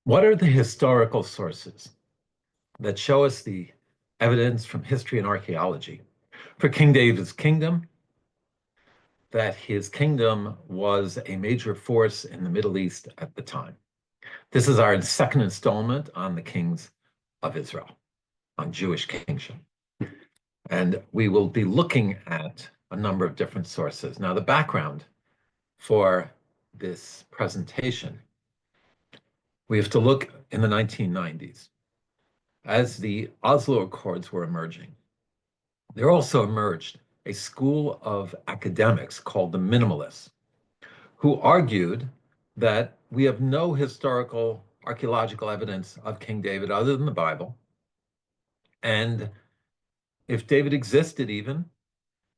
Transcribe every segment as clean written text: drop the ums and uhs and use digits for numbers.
What are the historical sources that show us the evidence from history and archaeology for King David's kingdom, that his kingdom was a major force in the Middle East at the time? This is our second installment on the kings of Israel, on Jewish kingship. And we will be looking at a number of different sources. Now, the background for this presentation, we have to look in the 1990s. As the Oslo Accords were emerging, there also emerged a school of academics called the minimalists, who argued that we have no historical archaeological evidence of King David other than the Bible. And if David existed even,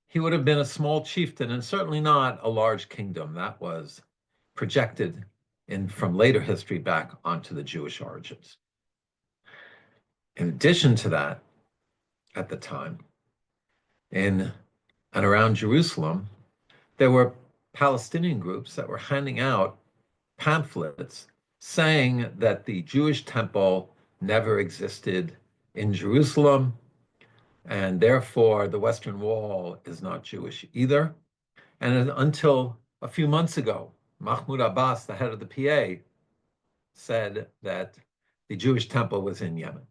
he would have been a small chieftain and certainly not a large kingdom. That was projected from later history back onto the Jewish origins. In addition to that, at the time, in and around Jerusalem, there were Palestinian groups that were handing out pamphlets saying that the Jewish temple never existed in Jerusalem, and therefore the Western Wall is not Jewish either. And until a few months ago, Mahmoud Abbas, the head of the PA, said that the Jewish temple was in Yemen.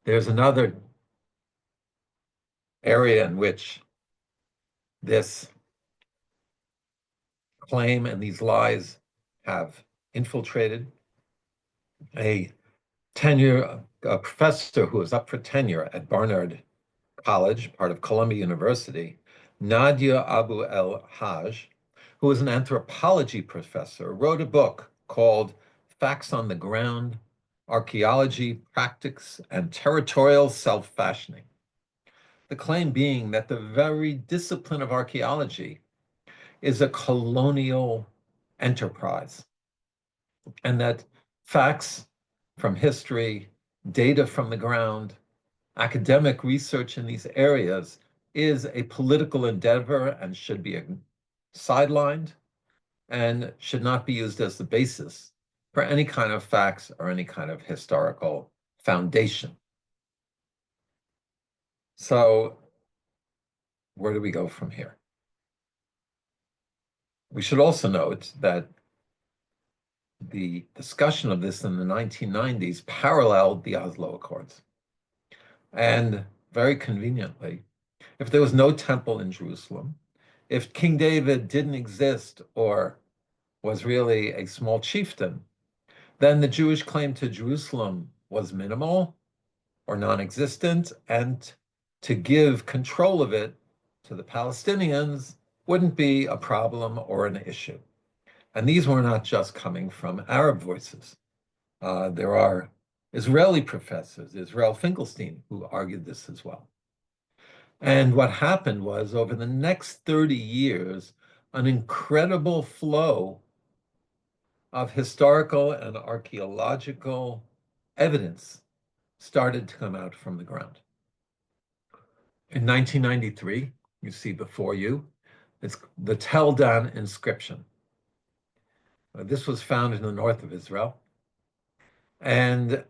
There's another area in which this claim and these lies have infiltrated. A professor who was up for tenure at Barnard College, part of Columbia University, Nadia Abu el-Haj, who was an anthropology professor, wrote a book called Facts on the Ground, Archaeology, Practice, and Territorial Self-Fashioning. The claim being that the very discipline of archaeology is a colonial enterprise, and that facts from history, data from the ground, academic research in these areas is a political endeavor and should be sidelined and should not be used as the basis for any kind of facts or any kind of historical foundation. So where do we go from here? We should also note that the discussion of this in the 1990s paralleled the Oslo Accords. And very conveniently, if there was no temple in Jerusalem, if King David didn't exist or was really a small chieftain, then the Jewish claim to Jerusalem was minimal or non-existent, and to give control of it to the Palestinians wouldn't be a problem or an issue. And these were not just coming from Arab voices. There are Israeli professors, Israel Finkelstein, who argued this as well. And what happened was, over the next 30 years, an incredible flow of historical and archaeological evidence started to come out from the ground. In 1993, you see before you, it's the Tel Dan inscription. This was found in the north of Israel. And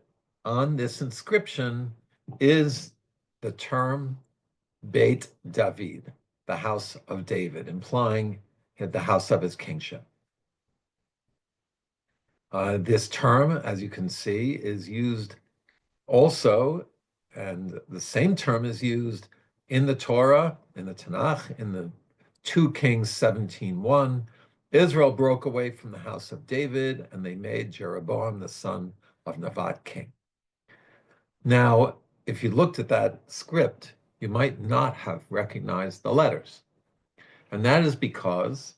on this inscription is the term Beit David, the house of David, implying the house of his kingship. This term, as you can see, is used also, and the same term is used in the Torah, in the Tanakh, in the 2 Kings 17:1. Israel broke away from the house of David, and they made Jeroboam the son of Nevat king. Now, if you looked at that script, you might not have recognized the letters. And that is because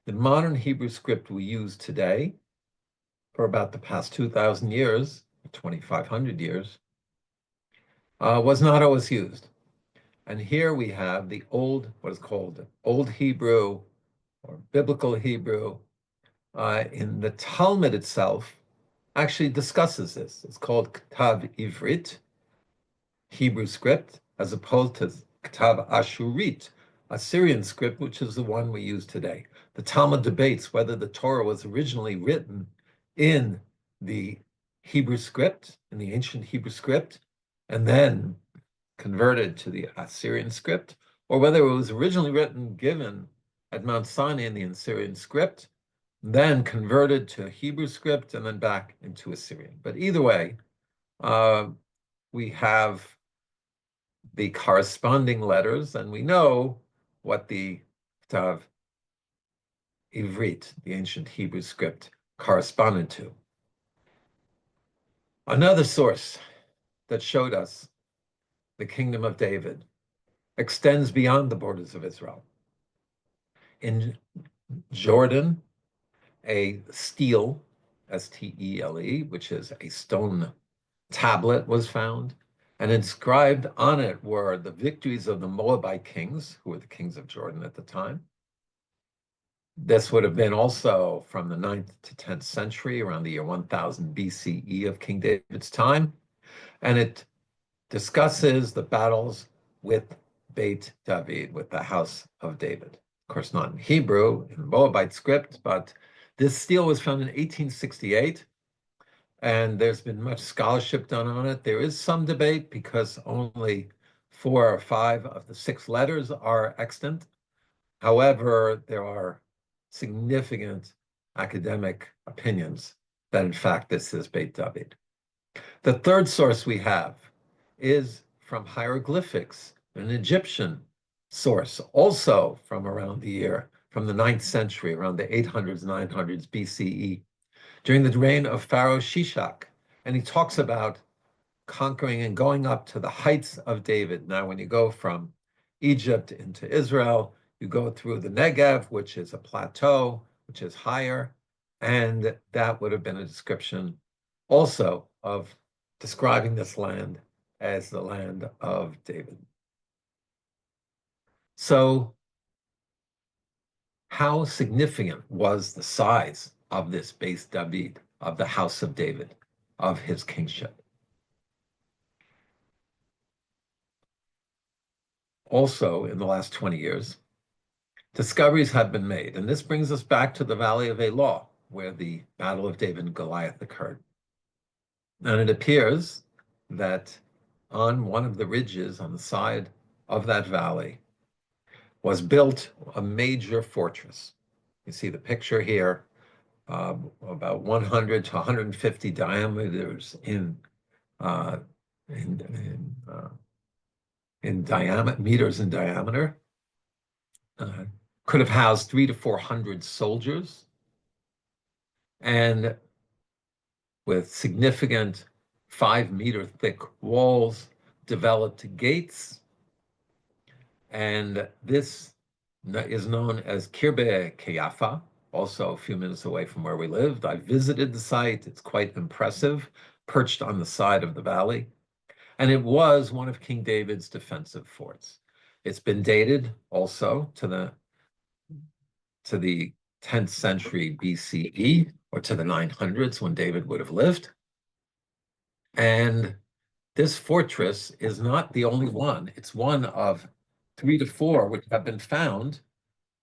the modern Hebrew script we use today, for about the past 2,000 years, 2,500 years, was not always used. And here we have the old, what is called Old Hebrew or Biblical Hebrew. In the Talmud itself, actually discusses this. It's called Ktav Ivrit, Hebrew script, as opposed to Ktav Ashurit, Assyrian script, which is the one we use today. The Talmud debates whether the Torah was originally written in the Hebrew script, in the ancient Hebrew script, and then converted to the Assyrian script, or whether it was originally written, given at Mount Sinai in the Assyrian script, then converted to Hebrew script, and then back into Assyrian. But either way, we have the corresponding letters, and we know what the Ktav Ivrit, the ancient Hebrew script, corresponded to. Another source that showed us the kingdom of David extends beyond the borders of Israel. In Jordan, a stele, S-T-E-L-E, which is a stone tablet, was found, and inscribed on it were the victories of the Moabite kings, who were the kings of Jordan at the time. This would have been also from the 9th to 10th century, around the year 1000 BCE of King David's time, and it discusses the battles with Beit David, with the house of David. Of course, not in Hebrew, in Moabite script, but this stele was found in 1868, and there's been much scholarship done on it. There is some debate because only 4 or 5 of the 6 letters are extant. However, there are significant academic opinions that, in fact, this is Beit David. The third source we have is from hieroglyphics, an Egyptian source, also from around the year, from the 9th century, around the 800s, 900s BCE, during the reign of Pharaoh Shishak. And he talks about conquering and going up to the heights of David. Now, when you go from Egypt into Israel, you go through the Negev, which is a plateau, which is higher, and that would have been a description also of describing this land as the land of David. So how significant was the size of this Beit David, of the house of David, of his kingship? Also, in the last 20 years, discoveries have been made, and this brings us back to the Valley of Elah, where the Battle of David and Goliath occurred. And it appears that on one of the ridges on the side of that valley was built a major fortress. You see the picture here, about 100 to 150 diameters in diameter, meters in diameter. Could have housed 300 to 400 soldiers, and with significant 5-meter thick walls, developed gates. And this is known as Kirbe Keyafa, also a few minutes away from where we lived. I visited the site. It's quite impressive, perched on the side of the valley. And it was one of King David's defensive forts. It's been dated also to the 10th century BCE, or to the 900s, when David would have lived. And this fortress is not the only one. It's one of 3 to 4 which have been found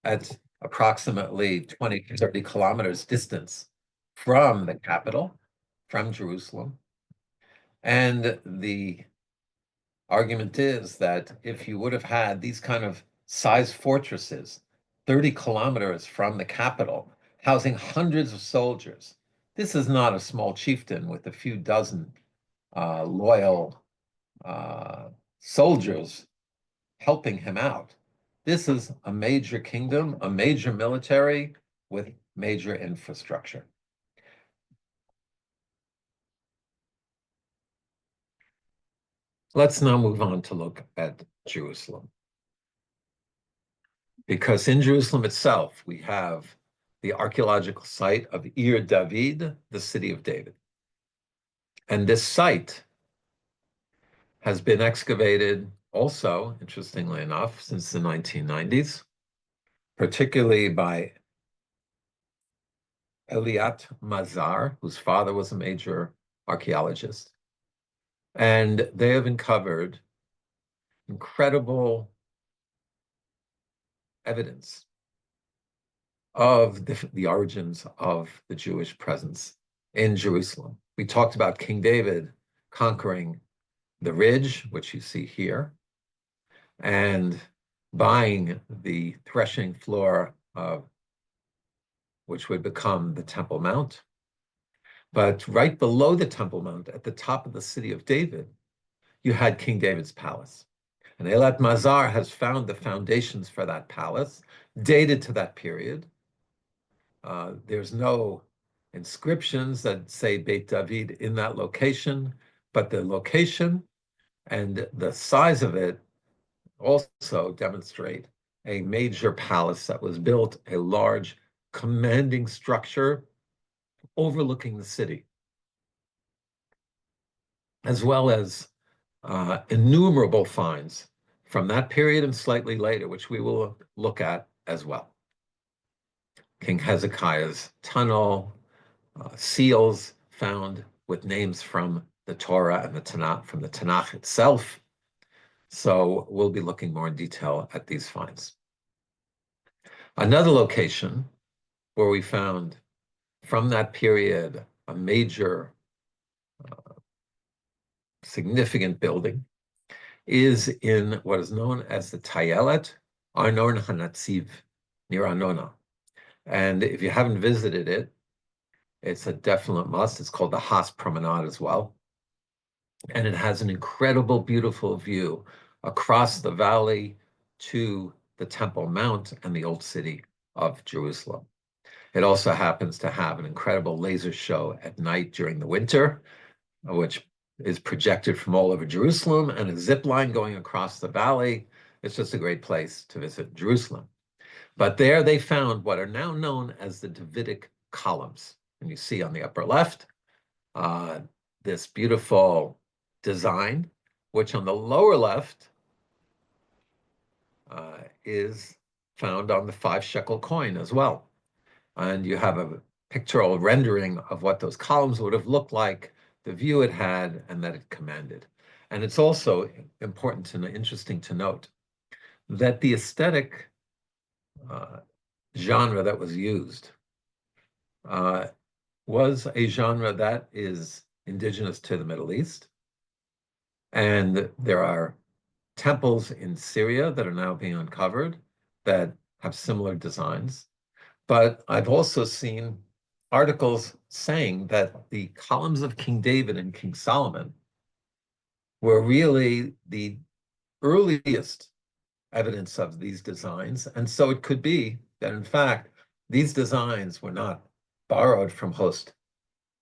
at approximately 20 to 30 kilometers distance from the capital, from Jerusalem. And the argument is that if you would have had these kind of size fortresses 30 kilometers from the capital, housing hundreds of soldiers, this is not a small chieftain with a few dozen loyal soldiers helping him out. This is a major kingdom, a major military with major infrastructure. Let's now move on to look at Jerusalem. Because in Jerusalem itself, we have the archaeological site of Ir David, the city of David. And this site has been excavated also, interestingly enough, since the 1990s, particularly by Eliat Mazar, whose father was a major archaeologist. And they have uncovered incredible evidence of the origins of the Jewish presence in Jerusalem. We talked about King David conquering the ridge, which you see here, and buying the threshing floor of which would become the Temple Mount. But right below the Temple Mount, at the top of the city of David, you had King David's palace. And Eilat Mazar has found the foundations for that palace, dated to that period. There's no inscriptions that say Beit David in that location, but the location and the size of it also demonstrate a major palace that was built, a large commanding structure overlooking the city, as well as innumerable finds from that period and slightly later, which we will look at as well. King Hezekiah's tunnel, seals found with names from the Torah and the Tanakh, from the Tanakh itself. So we'll be looking more in detail at these finds. Another location where we found from that period a major significant building is in what is known as the Tayelet Arnon HaNatziv, near Arnona. And if you haven't visited it, it's a definite must. It's called the Haas Promenade as well. And it has an incredible, beautiful view across the valley to the Temple Mount and the Old City of Jerusalem. It also happens to have an incredible laser show at night during the winter, which is projected from all over Jerusalem, and a zip line going across the valley. It's just a great place to visit Jerusalem. But there they found what are now known as the Davidic columns. And you see on the upper left, this beautiful design, which on the lower left is found on the 5-shekel coin as well. And you have a pictorial rendering of what those columns would have looked like, the view it had, and that it commanded. And it's also important and interesting to note that the aesthetic genre that was used was a genre that is indigenous to the Middle East. And there are temples in Syria that are now being uncovered that have similar designs. But I've also seen articles saying that the columns of King David and King Solomon were really the earliest evidence of these designs. And so it could be that, in fact, these designs were not borrowed from host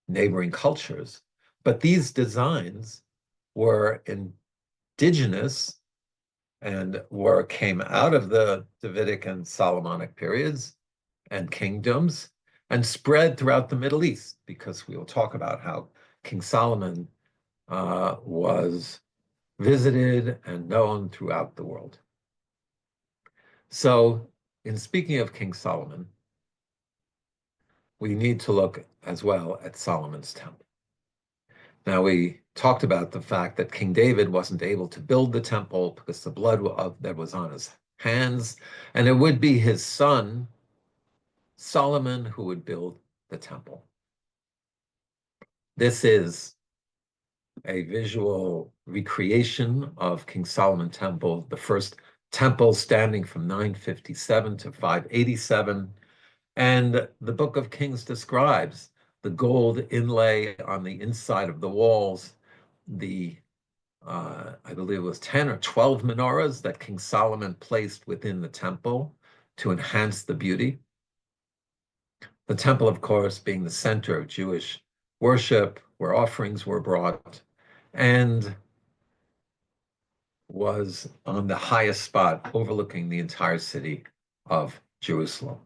neighboring cultures, but these designs were indigenous and came out of the Davidic and Solomonic periods and kingdoms and spread throughout the Middle East, because we will talk about how King Solomon was visited and known throughout the world. So in speaking of King Solomon, we need to look as well at Solomon's temple. Now, we talked about the fact that King David wasn't able to build the temple because the blood that was on his hands, and it would be his son, Solomon, who would build the temple. This is a visual recreation of King Solomon Temple, the first temple standing from 957 to 587. And the Book of Kings describes the gold inlay on the inside of the walls, the, I believe it was 10 or 12 menorahs that King Solomon placed within the temple to enhance the beauty. The temple, of course, being the center of Jewish worship, where offerings were brought, and was on the highest spot overlooking the entire city of Jerusalem.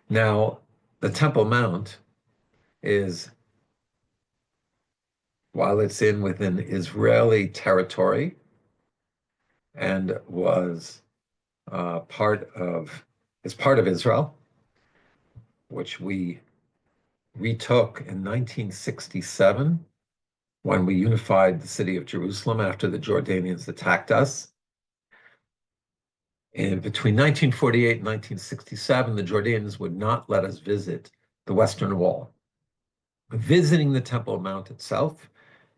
Now, the Temple Mount is, while it's within Israeli territory and was part of Israel, which we retook in 1967 when we unified the city of Jerusalem after the Jordanians attacked us. And between 1948 and 1967, the Jordanians would not let us visit the Western Wall. Visiting the Temple Mount itself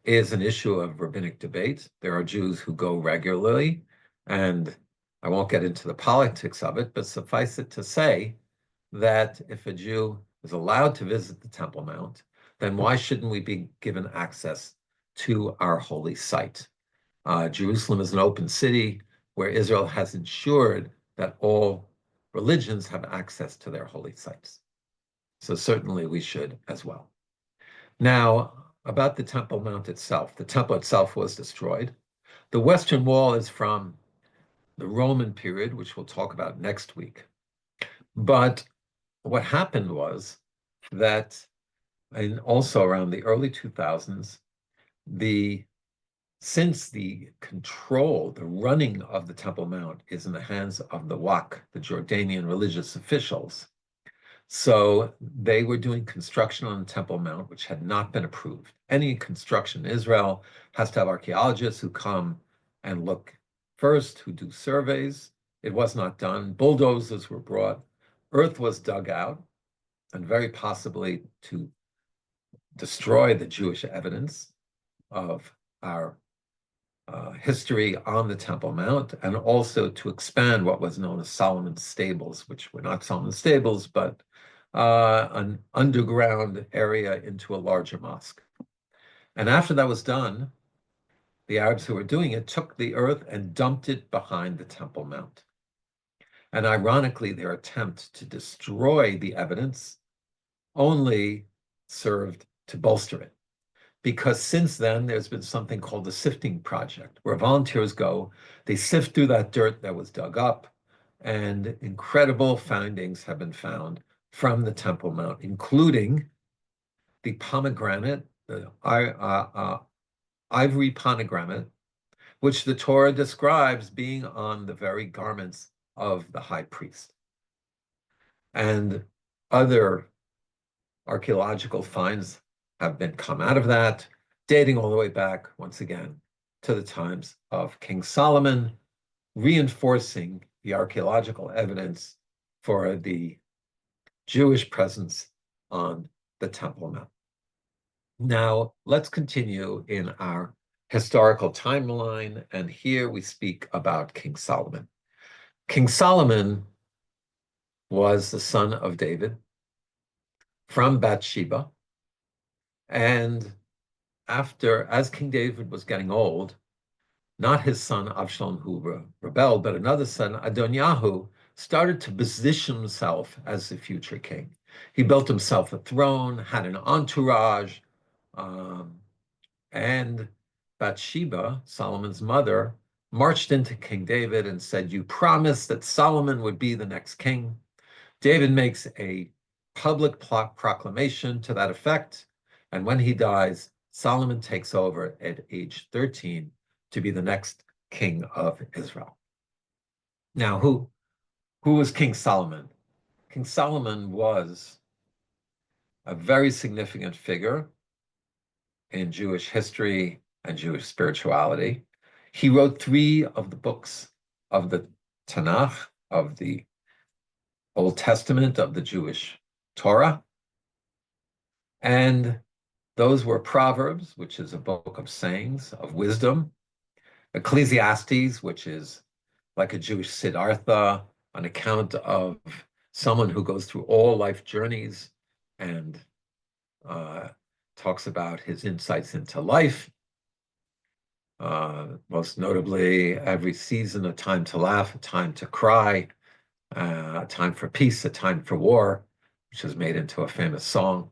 is an issue of rabbinic debate. There are Jews who go regularly, and I won't get into the politics of it, but suffice it to say that if a Jew is allowed to visit the Temple Mount, then why shouldn't we be given access to our holy site? Jerusalem is an open city where Israel has ensured that all religions have access to their holy sites. So certainly we should as well. Now, about the Temple Mount itself. The temple itself was destroyed. The Western Wall is from the Roman period, which we'll talk about next week. But what happened was that, and also around the early 2000s, since the control, the running of the Temple Mount is in the hands of the Waqf, the Jordanian religious officials, so they were doing construction on the Temple Mount, which had not been approved. Any construction in Israel has to have archaeologists who come and look first, who do surveys. It was not done. Bulldozers were brought. Earth was dug out, and very possibly to destroy the Jewish evidence of our history on the Temple Mount, and also to expand what was known as Solomon's Stables, which were not Solomon's Stables, but an underground area into a larger mosque. And after that was done, the Arabs who were doing it took the earth and dumped it behind the Temple Mount. And ironically, their attempt to destroy the evidence only served to bolster it. Because since then, there's been something called the sifting project, where volunteers go, they sift through that dirt that was dug up, and incredible findings have been found from the Temple Mount, including the pomegranate, the ivory pomegranate, which the Torah describes being on the very garments of the high priest. And other archaeological finds have come out of that, dating all the way back, once again, to the times of King Solomon, reinforcing the archaeological evidence for the Jewish presence on the Temple Mount. Now, let's continue in our historical timeline, and here we speak about King Solomon. King Solomon was the son of David from Bathsheba, and as King David was getting old, not his son Avshalom who rebelled, but another son, Adoniyahu, started to position himself as the future king. He built himself a throne, had an entourage, and Bathsheba, Solomon's mother, marched into King David and said, "You promised that Solomon would be the next king." David makes a public proclamation to that effect, and when he dies, Solomon takes over at age 13 to be the next king of Israel. Now, who was King Solomon? King Solomon was a very significant figure in Jewish history and Jewish spirituality. He wrote 3 of the books of the Tanakh, of the Old Testament, of the Jewish Torah. And those were Proverbs, which is a book of sayings, of wisdom, Ecclesiastes, which is like a Jewish Siddhartha, an account of someone who goes through all life journeys and talks about his insights into life. Most notably, every season, a time to laugh, a time to cry, a time for peace, a time for war, which was made into a famous song.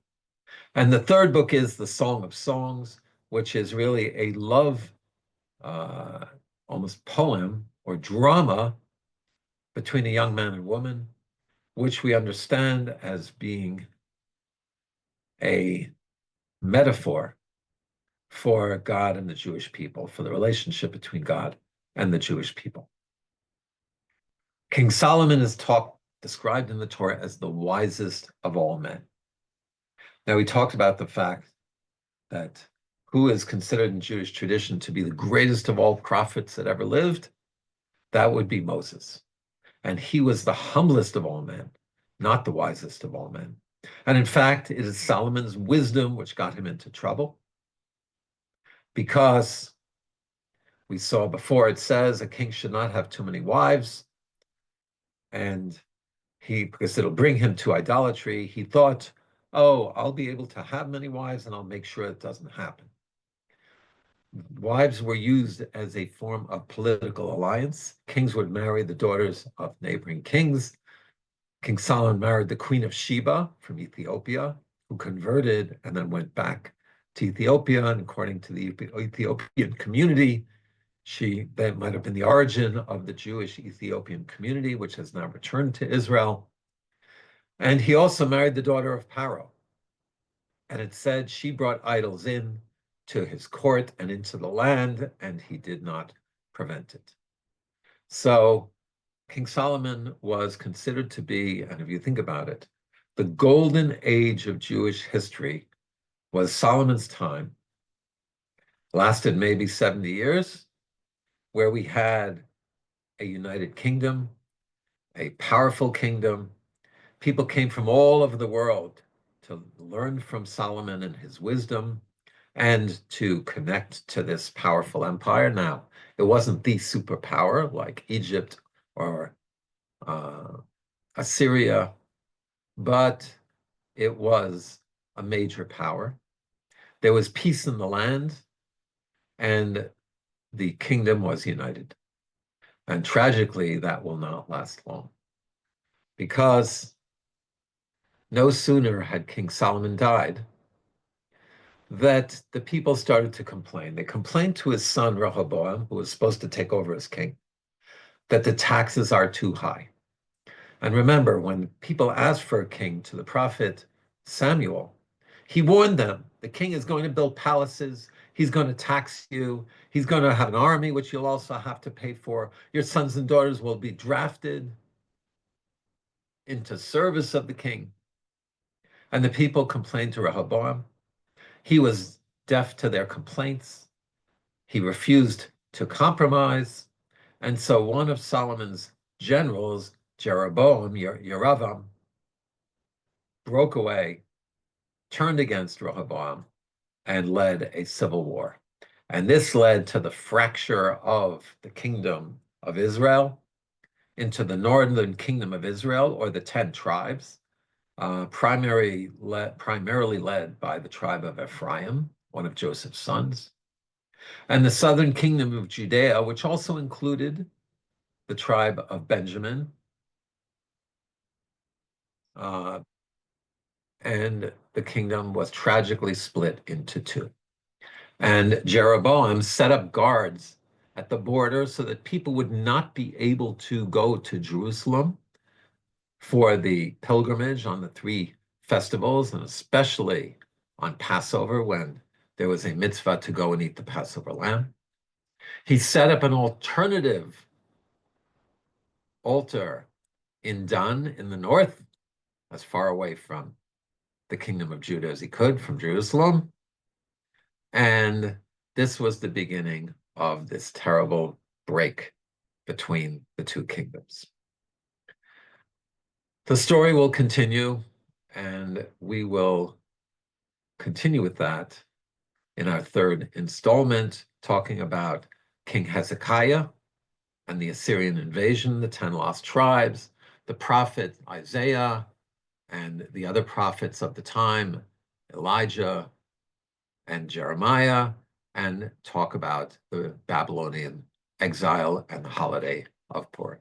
And the third book is the Song of Songs, which is really a love, almost poem or drama between a young man and woman, which we understand as being a metaphor for God and the Jewish people, for the relationship between God and the Jewish people. King Solomon is described in the Torah as the wisest of all men. Now, we talked about the fact that who is considered in Jewish tradition to be the greatest of all prophets that ever lived? That would be Moses. And he was the humblest of all men, not the wisest of all men. And in fact, it is Solomon's wisdom which got him into trouble, because we saw before, it says a king should not have too many wives, and because it'll bring him to idolatry. He thought, oh, I'll be able to have many wives and I'll make sure it doesn't happen. Wives were used as a form of political alliance. Kings would marry the daughters of neighboring kings. King Solomon married the Queen of Sheba from Ethiopia, who converted and then went back to Ethiopia. And according to the Ethiopian community, that might have been the origin of the Jewish Ethiopian community, which has now returned to Israel. And he also married the daughter of Pharaoh. And it said she brought idols in to his court and into the land, and he did not prevent it. So King Solomon was considered to be, and if you think about it, the golden age of Jewish history was Solomon's time, lasted maybe 70 years, where we had a united kingdom, a powerful kingdom. People came from all over the world to learn from Solomon and his wisdom and to connect to this powerful empire. Now, it wasn't the superpower like Egypt or Assyria, but it was a major power. There was peace in the land, and the kingdom was united. And tragically, that will not last long, because no sooner had King Solomon died that the people started to complain. They complained to his son Rehoboam, who was supposed to take over as king, that the taxes are too high. And remember, when people asked for a king to the prophet Samuel, he warned them, the king is going to build palaces, he's going to tax you, he's going to have an army, which you'll also have to pay for. Your sons and daughters will be drafted into service of the king. And the people complained to Rehoboam. He was deaf to their complaints. He refused to compromise. And so one of Solomon's generals, Jeroboam, Yeravam, broke away, turned against Rehoboam, and led a civil war. And this led to the fracture of the kingdom of Israel into the northern kingdom of Israel, or the 10 tribes, primarily led by the tribe of Ephraim, one of Joseph's sons, and the southern kingdom of Judea, which also included the tribe of Benjamin, and the kingdom was tragically split into two. And Jeroboam set up guards at the border so that people would not be able to go to Jerusalem for the pilgrimage on the 3 festivals, and especially on Passover, when there was a mitzvah to go and eat the Passover lamb. He set up an alternative altar in Dan in the north, as far away from the kingdom of Judah as he could, from Jerusalem. And this was the beginning of this terrible break between the 2 kingdoms. The story will continue, and we will continue with that in our 3rd installment, talking about King Hezekiah and the Assyrian invasion, the 10 lost tribes, the prophet Isaiah, and the other prophets of the time, Elijah and Jeremiah, and talk about the Babylonian exile and the holiday of Purim.